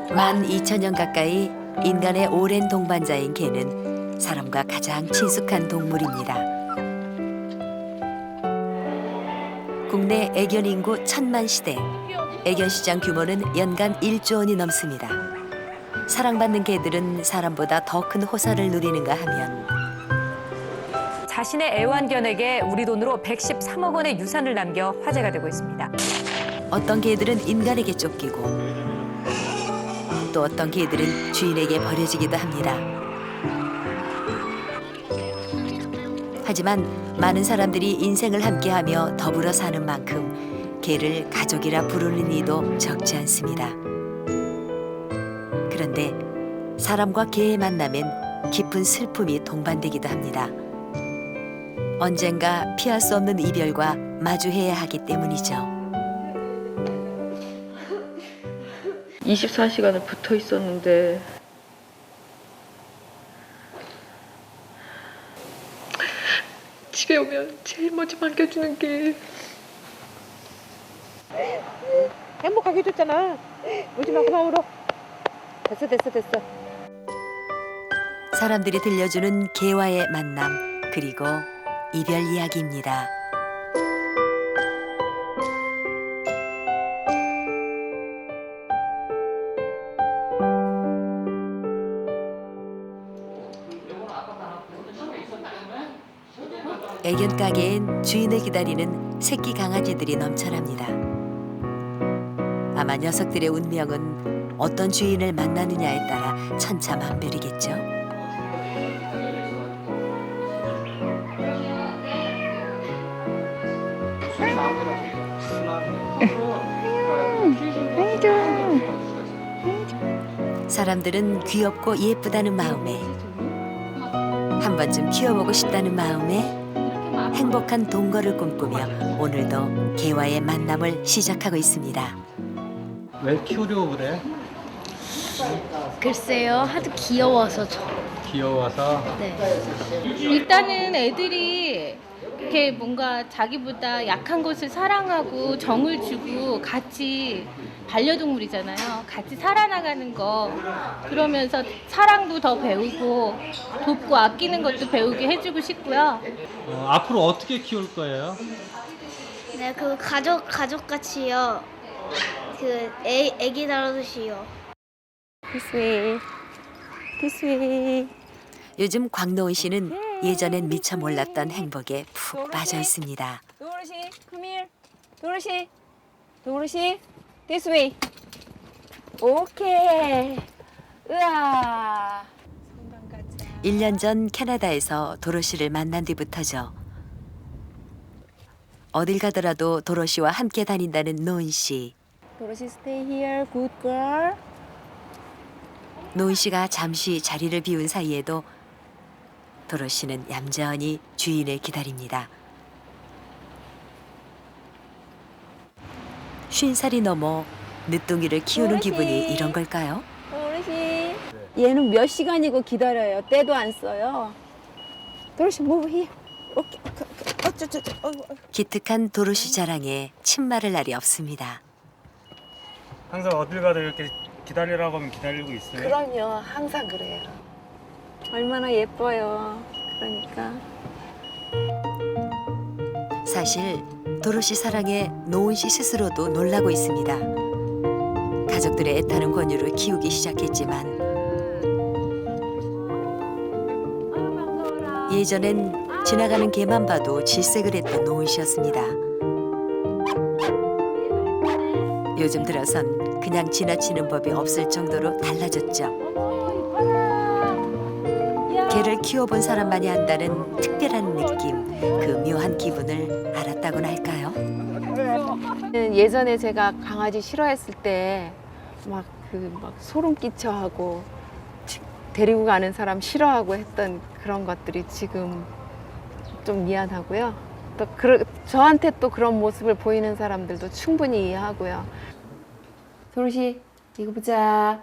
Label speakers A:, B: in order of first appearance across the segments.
A: 12,000년 가까이 인간의 오랜 동반자인 개는 사람과 가장 친숙한 동물입니다. 국내 애견 인구 1000만 시대, 애견 시장 규모는 연간 1조 원이 넘습니다. 사랑받는 개들은 사람보다 더 큰 호사를 누리는가 하면
B: 자신의 애완견에게 우리 돈으로 113억 원의 유산을 남겨 화제가 되고 있습니다.
A: 어떤 개들은 인간에게 쫓기고 또 어떤 개들은 주인에게 버려지기도 합니다. 하지만 많은 사람들이 인생을 함께하며 더불어 사는 만큼 개를 가족이라 부르는 이도 적지 않습니다. 그런데 사람과 개의 만남엔 깊은 슬픔이 동반되기도 합니다. 언젠가 피할 수 없는 이별과 마주해야 하기 때문이죠.
C: 24시간을 붙어 있었는데 집에 오면 제일 먼저 반겨주는 게
D: 행복하게 해줬잖아. 울지 마, 그만 울어. 됐어.
A: 사람들이 들려주는 개와의 만남 그리고 이별 이야기입니다. 애견 가게엔 주인을 기다리는 새끼 강아지들이 넘쳐납니다. 아마 녀석들의 운명은 어떤 주인을 만나느냐에 따라 천차만별이겠죠. 사람들은 귀엽고 예쁘다는 마음에 한 번쯤 키워보고 싶다는 마음에 행복한 동거를 꿈꾸며 오늘도 개와의 만남을 시작하고 있습니다.
E: 왜 키우려고 그래?
F: 글쎄요, 하도 귀여워서
E: 귀여워서?
F: 네. 일단은 애들이 이렇게 뭔가 자기보다 약한 것을 사랑하고 정을 주고 같이 반려동물이잖아요. 같이 살아나가는 거 그러면서 사랑도 더 배우고 돕고 아끼는 것도 배우게 해주고 싶고요.
E: 앞으로 어떻게 키울 거예요?
G: 네, 그 가족같이요. 그 애기 다루듯이요.
A: 요즘 광노은 씨는 예전엔 미처 몰랐던 행복에 푹 빠져 있습니다.
B: 동그릇이, come here. 동그릇이, this way. 오케이. 으아.
A: 1년 전 캐나다에서 도로시를 만난 뒤부터죠. 어딜 가더라도 도로시와 함께 다닌다는 노은 씨.
B: 도로시, stay here, good girl.
A: 노은 씨가 잠시 자리를 비운 사이에도 도로시는 얌전히 주인을 기다립니다. 50살이 넘어 늦둥이를 키우는 기분이 이런 걸까요?
B: 도로시.
D: 얘는 몇 시간이고 기다려요. 때도 안 써요. 도로시 move here. 오케이.
A: 기특한 도로시 자랑에 침 마를 날이 없습니다.
E: 항상 어딜 가도 이렇게 기다리라고 하면 기다리고 있어요?
D: 그럼요. 항상 그래요. 얼마나 예뻐요. 그러니까.
A: 사실 도로시 사랑에 노은 씨 스스로도 놀라고 있습니다. 가족들의 애타는 권유로 키우기 시작했지만 예전엔 지나가는 개만 봐도 질색을 했던 노은 씨였습니다. 요즘 들어선 그냥 지나치는 법이 없을 정도로 달라졌죠. 개를 키워본 사람만이 안다는 특별한 느낌, 그 묘한 기분을 알았다고나 할까요?
D: 예전에 제가 강아지 싫어했을 때 막 소름 끼쳐하고 데리고 가는 사람 싫어하고 했던 그런 것들이 지금 좀 미안하고요. 또 저한테 또 그런 모습을 보이는 사람들도 충분히 이해하고요. 도로시 이거 보자.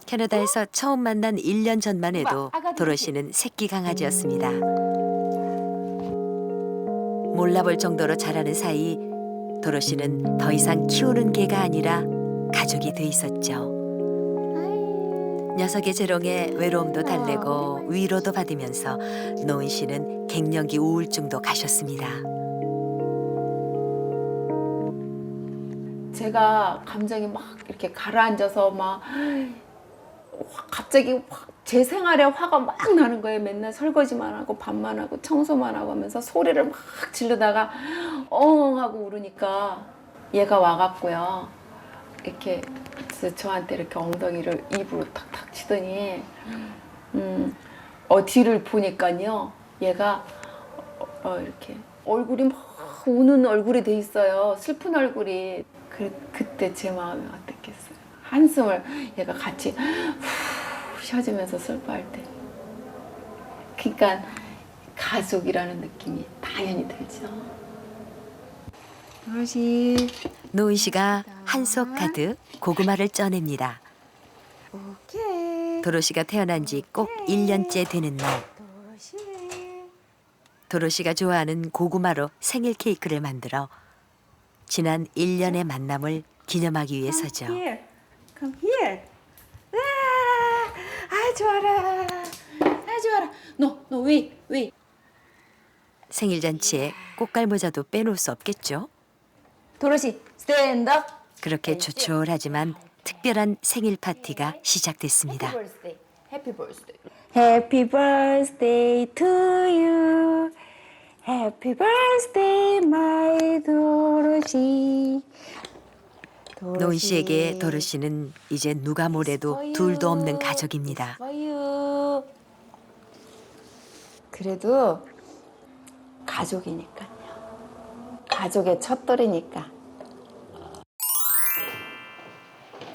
A: 캐나다에서 처음 만난 1년 전만 해도 도로시는 새끼 강아지였습니다. 몰라볼 정도로 자라는 사이 도로시는 더 이상 키우는 개가 아니라 가족이 돼 있었죠. 녀석의 재롱에 외로움도 달래고 위로도 받으면서 노은 씨는 갱년기 우울증도 가셨습니다.
D: 제가 감정이 막 이렇게 가라앉아서 막 갑자기 제 생활에 화가 막 나는 거예요. 맨날 설거지만 하고 밥만 하고 청소만 하고 하면서 소리를 막 지르다가 엉엉 하고 울으니까 얘가 와갖고요. 이렇게 저한테 이렇게 엉덩이를 입으로 탁탁 치더니 뒤를 보니까요. 얘가 이렇게 얼굴이 막 우는 얼굴이 돼 있어요. 슬픈 얼굴이. 그때 제 마음이 어땠겠어요. 한숨을 얘가 같이 후 쉬어주면서 슬퍼할 때. 그러니까 가족이라는 느낌이 당연히 들죠. 그렇지.
A: 노은 씨가 한 속 가득 고구마를 쪄냅니다.
D: 오케이.
A: 도로 씨가 태어난 지 꼭 1년째 되는 날. 도로 씨가 좋아하는 고구마로 생일 케이크를 만들어 지난 1년의 만남을 기념하기 위해서죠.
D: Come here. 아, 좋아라. 아, 좋아라. No, wait.
A: 생일 잔치에 꽃갈모자도 빼놓을 수 없겠죠.
D: 도로시, stand up.
A: 그렇게 조촐하지만 특별한 생일 파티가 시작됐습니다.
D: Happy birthday. Happy birthday to you. Happy birthday, my 도로시.
A: 노은 씨에게 도로 씨는 이제 누가 뭐래도 둘도 없는 가족입니다.
D: 그래도 가족이니까요. 가족의 첫돌이니까.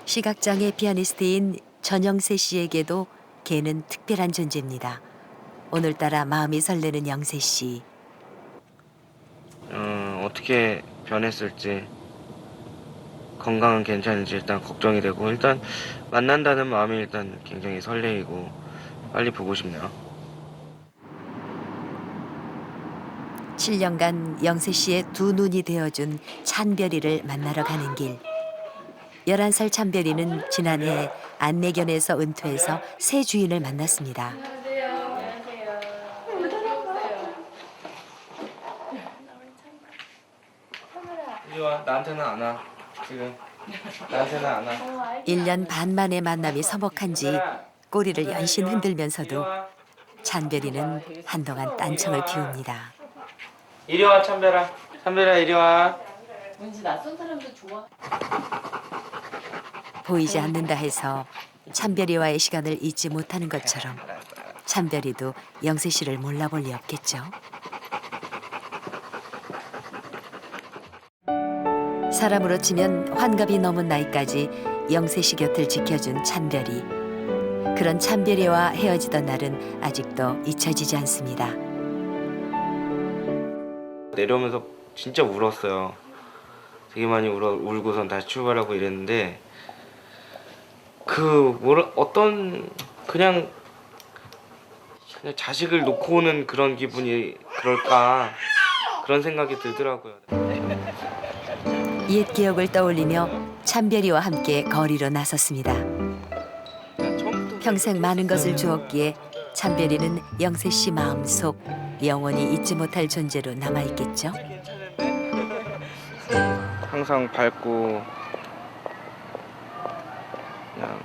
A: 시각장애 피아니스트인 전영세 씨에게도 걔는 특별한 존재입니다. 오늘따라 마음이 설레는 영세 씨.
H: 어떻게 변했을지, 건강은 괜찮은지 일단 걱정이 되고, 일단 만난다는 마음이 일단 굉장히 설레이고 빨리 보고 싶네요.
A: 7년간 영세 씨의 두 눈이 되어준 찬별이를 만나러 가는 길. 11살 찬별이는 지난해 안내견에서 은퇴해서 새 주인을 만났습니다.
H: 이리 와. 나한테는 안 와. 지금 나한테는 안 와.
A: 1년 반 만의 만남이 서먹한지 꼬리를 연신 흔들면서도 찬별이는 한동안 딴청을 피웁니다.
H: 이리 와, 찬별아. 찬별아, 이리 와.
A: 보이지 않는다 해서 찬별이와의 시간을 잊지 못하는 것처럼 찬별이도 영세 씨를 몰라볼 리 없겠죠. 사람으로 치면 환갑이 넘은 나이까지 영세 씨 곁을 지켜준 찬별이. 그런 찬별이와 헤어지던 날은 아직도 잊혀지지 않습니다.
H: 내려오면서 진짜 울었어요. 되게 많이 울고선 다시 출발하고 이랬는데 그냥 자식을 놓고 오는 그런 기분이 그럴까 그런 생각이 들더라고요.
A: 옛 기억을 떠올리며 찬별이와 함께 거리로 나섰습니다. 평생 많은 것을 주었기에 찬별이는 영세 씨 마음속 영원히 잊지 못할 존재로 남아있겠죠.
H: 항상 밝고 그냥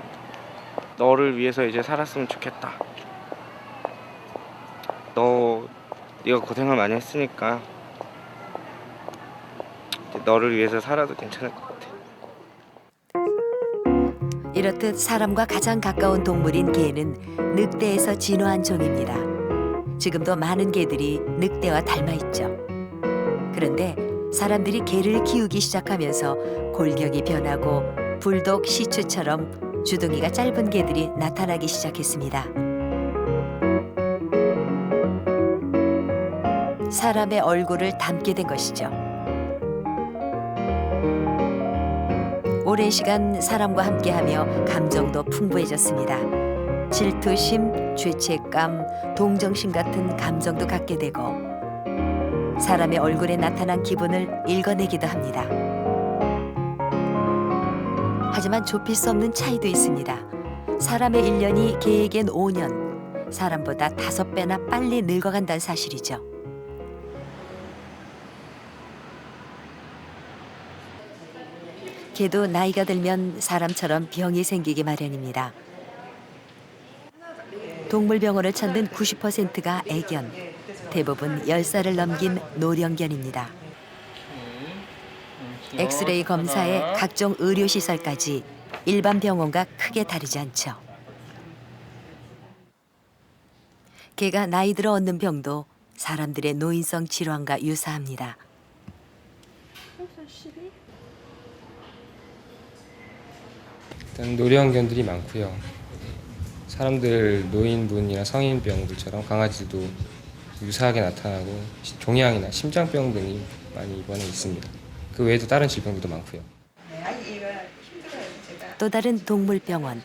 H: 너를 위해서 이제 살았으면 좋겠다. 네가 고생을 많이 했으니까 너를 위해서 살아도 괜찮을 것 같아.
A: 이렇듯 사람과 가장 가까운 동물인 개는 늑대에서 진화한 종입니다. 지금도 많은 개들이 늑대와 닮아 있죠. 그런데 사람들이 개를 키우기 시작하면서 골격이 변하고 불독, 시추처럼 주둥이가 짧은 개들이 나타나기 시작했습니다. 사람의 얼굴을 닮게 된 것이죠. 오랜 시간 사람과 함께하며 감정도 풍부해졌습니다. 질투심, 죄책감, 동정심 같은 감정도 갖게 되고 사람의 얼굴에 나타난 기분을 읽어내기도 합니다. 하지만 좁힐 수 없는 차이도 있습니다. 사람의 1년이 개에겐 5년, 사람보다 5배나 빨리 늙어간다는 사실이죠. 개도 나이가 들면 사람처럼 병이 생기기 마련입니다. 동물병원을 찾는 90%가 애견, 대부분 10살을 넘긴 노령견입니다. 엑스레이 검사에 각종 의료시설까지 일반 병원과 크게 다르지 않죠. 개가 나이 들어 얻는 병도 사람들의 노인성 질환과 유사합니다.
I: 일단 노령견들이 많고요. 사람들 노인분이나 성인병들처럼 강아지도 유사하게 나타나고 종양이나 심장병 등이 많이 입원해 있습니다. 그 외에도 다른 질병들도 많고요.
A: 또 다른 동물병원.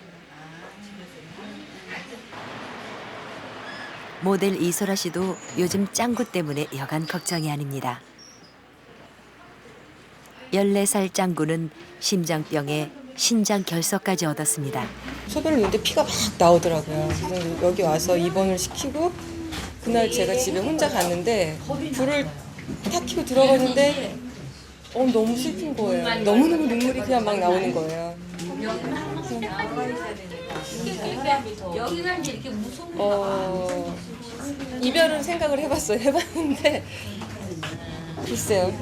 A: 모델 이소라 씨도 요즘 짱구 때문에 여간 걱정이 아닙니다. 14살 짱구는 심장병에 신장 결석까지 얻었습니다.
J: 소변을 누는데 피가 막 나오더라고요. 그래서 여기 와서 입원을 시키고 그날 제가 집에 혼자 갔는데 불을 탁 켜고 들어갔는데 너무 슬픈 거예요. 너무너무 눈물이 그냥 막 나오는 거예요. 이별은 생각을 해봤는데 글쎄요.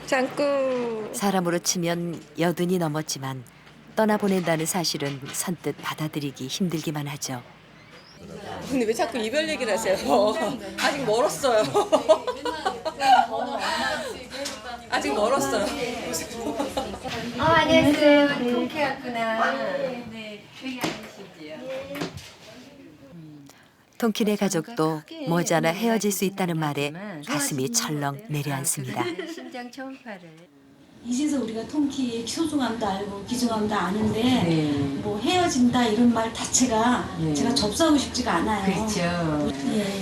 D: 짱구.
A: 사람으로 치면 80이 넘었지만 떠나보낸다는 사실은 선뜻 받아들이기 힘들기만 하죠.
J: 근데 왜 자꾸 이별 얘기를 하세요? 아직 멀었어요. 아직 멀었어요.
G: 안녕하세요. 동키 왔구나.
A: 통키네 가족도 머지않아 헤어질 수 있다는 말에 가슴이 철렁 내려앉습니다.
G: 심장 초음파를.
K: 이제서 우리가 통키의 소중함도 알고 귀중함도 아는데 뭐 헤어진다 이런 말 자체가 제가 접수하고 싶지가 않아요.
L: 그렇죠.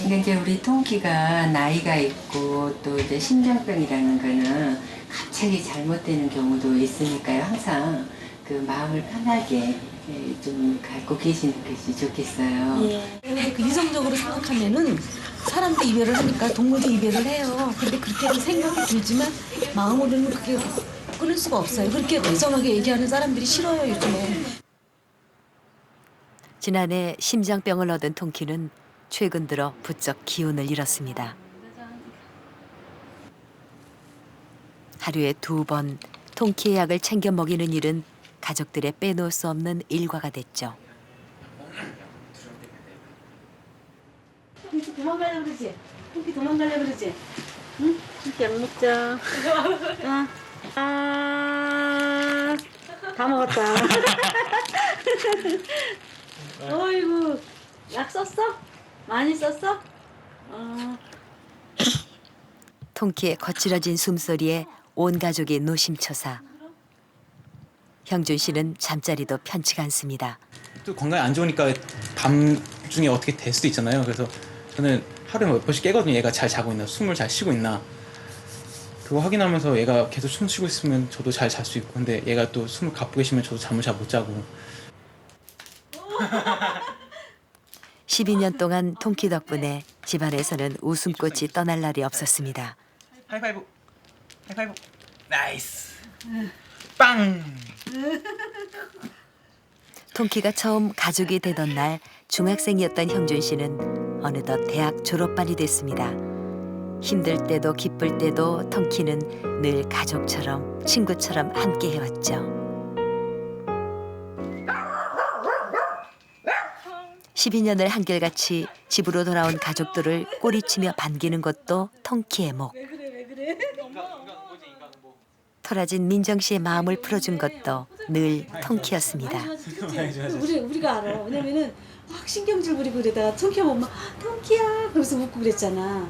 L: 근데 이제 우리 통키가 나이가 있고 또 이제 심장병이라는 거는 갑자기 잘못되는 경우도 있으니까요. 항상 그 마음을 편하게 좀 갖고 계시는 것이 좋겠어요.
K: 그 이성적으로 생각하면은 사람도 이별을 하니까 동물도 이별을 해요. 근데 그렇게 생각이 들지만 마음으로는 그렇게 끊을 수가 없어요. 그렇게 애정하게 얘기하는 사람들이 싫어요, 요즘에.
A: 지난해 심장병을 얻은 통키는 최근 들어 부쩍 기운을 잃었습니다. 하루에 2번 통키의 약을 챙겨 먹이는 일은 가족들의 빼놓을 수 없는 일과가 됐죠.
K: 통키 도망가려고 그러지? 통키 도망가려고 그러지? 응? 통키 안 먹자. 다 먹었다. 어이구, 약 썼어? 많이 썼어?
A: 통키의 거칠어진 숨소리에 온 가족이 노심초사. 형준 씨는 잠자리도 편치가 않습니다.
M: 또 건강이 안 좋으니까 밤 중에 어떻게 될 수도 있잖아요. 그래서 저는 하루에 몇 번씩 깨거든요. 얘가 잘 자고 있나, 숨을 잘 쉬고 있나. 그거 확인하면서 얘가 계속 숨 쉬고 있으면 저도 잘 잘 수 있고, 근데 얘가 또 숨을 가쁘게 쉬면 저도 잠을 잘 못 자고.
A: 12년 동안 통키 덕분에 집안에서는 웃음꽃이 떠날 날이 없었습니다.
E: 하이파이브. 하이파이브. 나이스. 빵.
A: 통키가 처음 가족이 되던 날 중학생이었던 형준 씨는 어느덧 대학 졸업반이 됐습니다. 힘들 때도 기쁠 때도 통키는 늘 가족처럼 친구처럼 함께 해왔죠. 12년을 한결같이 집으로 돌아온 가족들을 꼬리치며 반기는 것도 통키의 목. 토라진 민정 씨의 마음을 풀어준 것도 늘 통키였습니다.
K: 우리가 알아. 왜냐면은 막 신경질 부리고 그러다가 통키야 보면 통키야 그러면서 웃고 그랬잖아.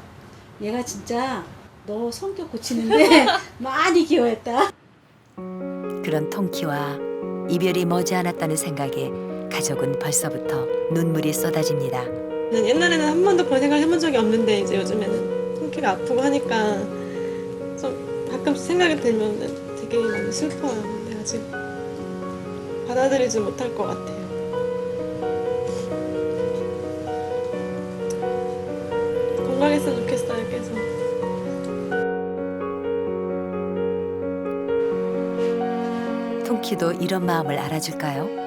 K: 얘가 진짜 너 성격 고치는데 많이 기여했다.
A: 그런 통키와 이별이 머지않았다는 생각에 가족은 벌써부터 눈물이 쏟아집니다.
J: 옛날에는 한 번도 그런 생각을 해본 적이 없는데 이제 요즘에는 통키가 아프고 하니까 좀 가끔씩 생각이 들면 되게 많이 슬퍼요. 근데 아직 받아들이지 못할 것 같아요. 건강했으면 좋겠어요, 계속.
A: 통키도 이런 마음을 알아줄까요?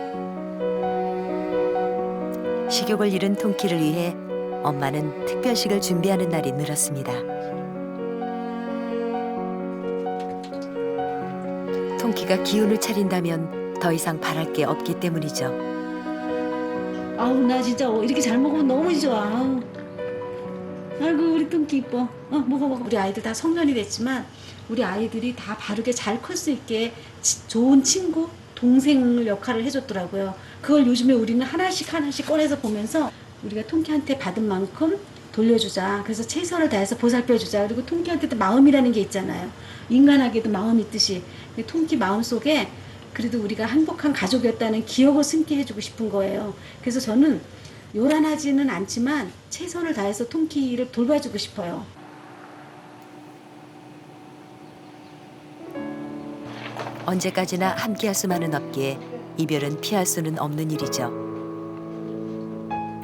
A: 식욕을 잃은 통키를 위해 엄마는 특별식을 준비하는 날이 늘었습니다. 통키가 기운을 차린다면 더 이상 바랄 게 없기 때문이죠.
K: 아우 나 진짜 이렇게 잘 먹으면 너무 좋아. 아우. 아이고 우리 뚱기 이뻐. 먹어. 우리 아이들 다 성년이 됐지만 우리 아이들이 다 바르게 잘 클 수 있게 좋은 친구, 동생 역할을 해줬더라고요. 그걸 요즘에 우리는 하나씩 꺼내서 보면서 우리가 통키한테 받은 만큼 돌려주자. 그래서 최선을 다해서 보살펴주자. 그리고 통키한테도 마음이라는 게 있잖아요. 인간에게도 마음이 있듯이 통키 마음속에 그래도 우리가 행복한 가족이었다는 기억을 숨게 해주고 싶은 거예요. 그래서 저는 요란하지는 않지만 최선을 다해서 통키를 돌봐주고 싶어요.
A: 언제까지나 함께할 수만은 없기에 이별은 피할 수는 없는 일이죠.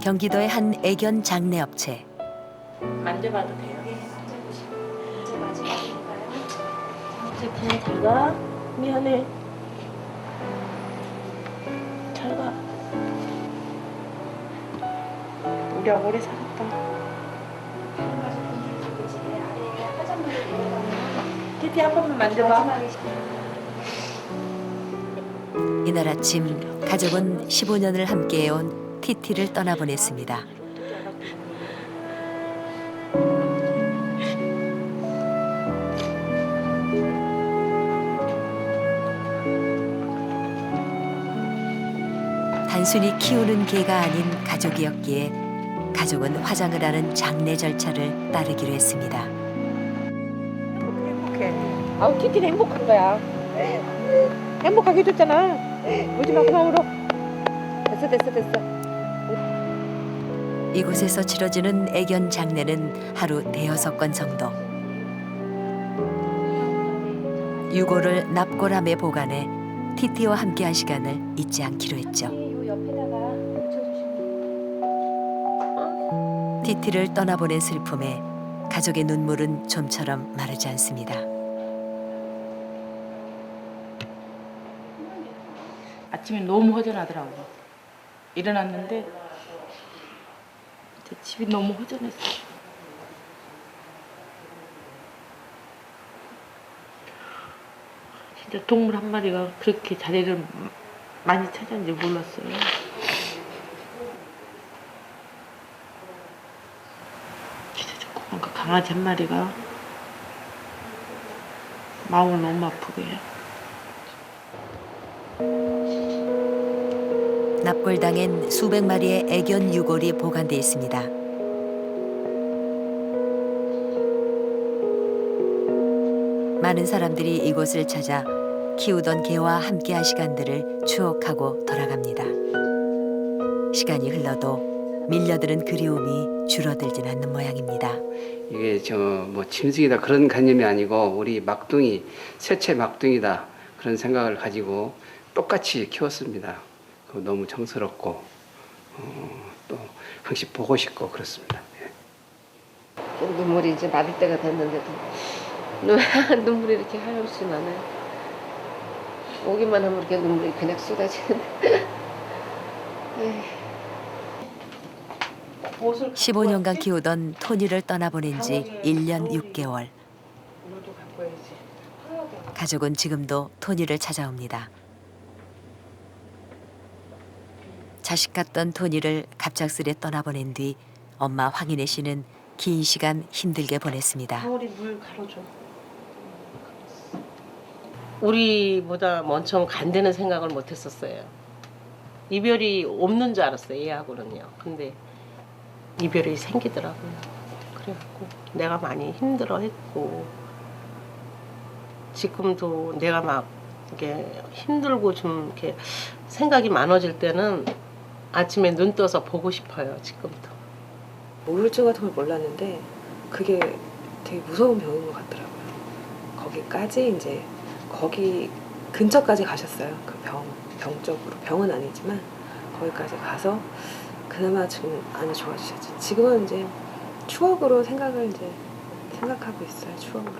A: 경기도의 한 애견 장례 업체.
F: 만져봐도 돼요? 그냥 잘 가. 미안해. 잘 가. 우리가 오래 살았다. 티티 한 번만 만져봐.
A: 이날 아침 가족은 15년을 함께해온 티티를 떠나보냈습니다. 단순히 키우는 개가 아닌 가족이었기에 가족은 화장을 하는 장례 절차를 따르기로 했습니다.
F: 행복해. 아우 티티는 행복한 거야. 행복하게 해줬잖아. 울지 마, 그만 울어. 됐어.
A: 이곳에서 치러지는 애견 장례는 하루 5-6건 정도. 유골을 납골함에 보관해 티티와 함께한 시간을 잊지 않기로 했죠. 티티를 떠나보낸 슬픔에 가족의 눈물은 좀처럼 마르지 않습니다.
F: 아침에 너무 허전하더라고. 일어났는데 집이 너무 허전했어. 진짜 동물 한 마리가 그렇게 자리를 많이 찾았는지 몰랐어요. 진짜 조그만 그 강아지 한 마리가 마음을 너무 아프게 해요.
A: 납골당엔 수백 마리의 애견 유골이 보관돼 있습니다. 많은 사람들이 이곳을 찾아 키우던 개와 함께한 시간들을 추억하고 돌아갑니다. 시간이 흘러도 밀려드는 그리움이 줄어들진 않는 모양입니다.
N: 이게 뭐 짐승이다 그런 개념이 아니고 우리 막둥이, 셋째 막둥이다 그런 생각을 가지고 똑같이 키웠습니다. 너무 정스럽고 또 항상 보고 싶고 그렇습니다.
O: 눈물이 이제 마를 때가 됐는데도 눈물이 이렇게 하염없이 나네요. 오기만 하면 이렇게 눈물이 그냥 쏟아지는데
A: 15년간 키우던 토니를 떠나보낸 지 1년 6개월. 가족은 지금도 토니를 찾아옵니다. 자식 같던 토니를 갑작스레 떠나보낸 뒤 엄마 황인혜 씨는 긴 시간 힘들게 보냈습니다.
O: 방울이 물 갈아줘. 우리보다 먼저 간다는 생각을 못 했었어요. 이별이 없는 줄 알았어요, 얘하고는요. 근데 이별이 생기더라고요. 그래갖고 내가 많이 힘들어했고 지금도 내가 막 이렇게 힘들고 좀 이렇게 생각이 많아질 때는 아침에 눈 떠서 보고 싶어요, 지금도.
P: 우울증 같은 걸 몰랐는데 그게 되게 무서운 병인 것 같더라고요. 거기까지 이제 거기 근처까지 가셨어요. 그 병적으로 병은 아니지만 거기까지 가서 그나마 좀 많이 좋아지셨죠. 지금은 이제 추억으로 생각하고 있어요. 추억으로.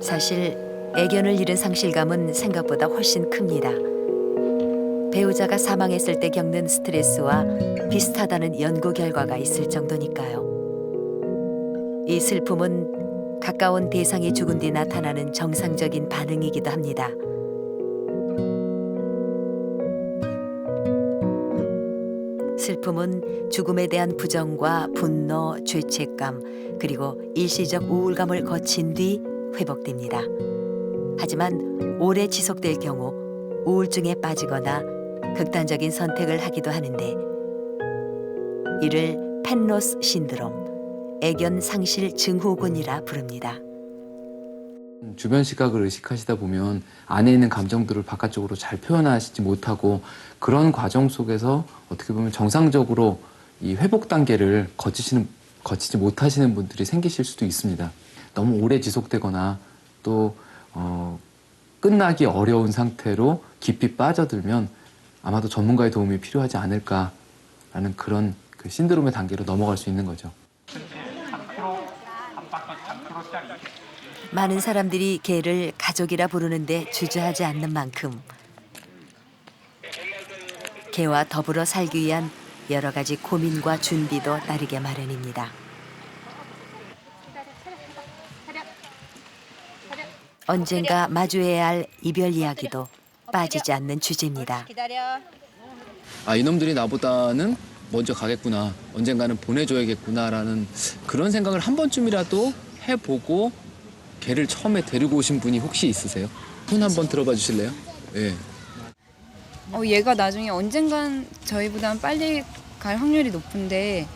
A: 사실 애견을 잃은 상실감은 생각보다 훨씬 큽니다. 배우자가 사망했을 때 겪는 스트레스와 비슷하다는 연구 결과가 있을 정도니까요. 이 슬픔은 가까운 대상이 죽은 뒤 나타나는 정상적인 반응이기도 합니다. 슬픔은 죽음에 대한 부정과 분노, 죄책감, 그리고 일시적 우울감을 거친 뒤 회복됩니다. 하지만 오래 지속될 경우 우울증에 빠지거나 극단적인 선택을 하기도 하는데 이를 펜로스 신드롬, 애견 상실 증후군이라 부릅니다.
Q: 주변 시각을 의식하시다 보면 안에 있는 감정들을 바깥쪽으로 잘 표현하시지 못하고 그런 과정 속에서 어떻게 보면 정상적으로 이 회복 단계를 거치지 못하시는 분들이 생기실 수도 있습니다. 너무 오래 지속되거나 또 끝나기 어려운 상태로 깊이 빠져들면 아마도 전문가의 도움이 필요하지 않을까라는 그런 그 신드롬의 단계로 넘어갈 수 있는 거죠.
A: 많은 사람들이 개를 가족이라 부르는데 주저하지 않는 만큼 개와 더불어 살기 위한 여러 가지 고민과 준비도 따르게 마련입니다. 언젠가 마주해야 할 이별 이야기도 빠지지 않는 주제입니다.
Q: 아, 이놈들이 나보다는 먼저 가겠구나, 언젠가는 보내줘야겠구나라는 그런 생각을 한 번쯤이라도 해보고 개를 처음에 데리고 오신 분이 혹시 있으세요? 손 한번 들어봐 주실래요? 예.
R: 얘가 나중에 언젠간 저희보다는 빨리 갈 확률이 높은데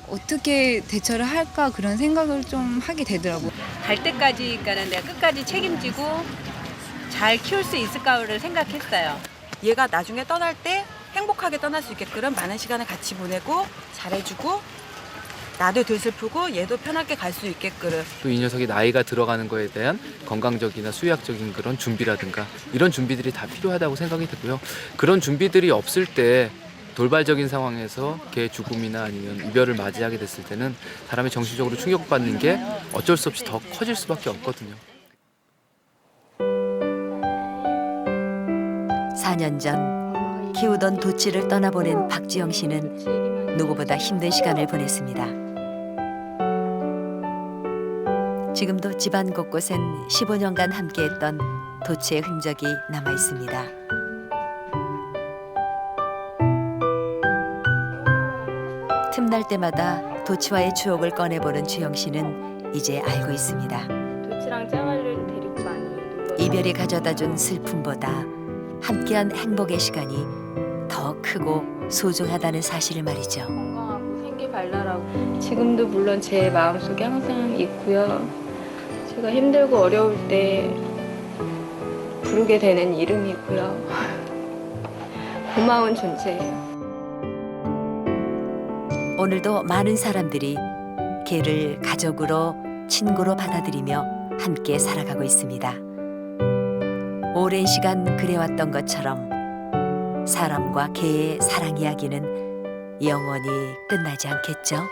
R: 어떻게 대처를 할까 그런 생각을 좀 하게 되더라고요.
S: 갈 때까지니까는 내가 끝까지 책임지고 잘 키울 수 있을까를 생각했어요.
T: 얘가 나중에 떠날 때 행복하게 떠날 수 있게끔 많은 시간을 같이 보내고 잘해주고 나도 덜 슬프고 얘도 편하게 갈 수 있게끔.
Q: 또 이 녀석이 나이가 들어가는 거에 대한 건강적이나 수의학적인 그런 준비라든가 이런 준비들이 다 필요하다고 생각이 되고요. 그런 준비들이 없을 때 돌발적인 상황에서 개의 죽음이나 아니면 이별을 맞이하게 됐을 때는 사람이 정신적으로 충격받는 게 어쩔 수 없이 더 커질 수밖에 없거든요.
A: 4년 전 키우던 도치를 떠나보낸 박지영 씨는 누구보다 힘든 시간을 보냈습니다. 지금도 집안 곳곳엔 15년간 함께했던 도치의 흔적이 남아 있습니다. 틈날 때마다 도치와의 추억을 꺼내보는 주영 씨는 이제 알고 있습니다.
D: 도치랑 짱아를 데리고 많이 놀러
A: 이별이 가져다준 슬픔보다 함께한 행복의 시간이 더 크고 소중하다는 사실을 말이죠.
D: 건강하고 생기 발랄하고 지금도 물론 제 마음속에 항상 있고요. 제가 힘들고 어려울 때 부르게 되는 이름이고요. 고마운 존재예요.
A: 오늘도 많은 사람들이 개를 가족으로 친구로 받아들이며 함께 살아가고 있습니다. 오랜 시간 그래왔던 것처럼 사람과 개의 사랑 이야기는 영원히 끝나지 않겠죠?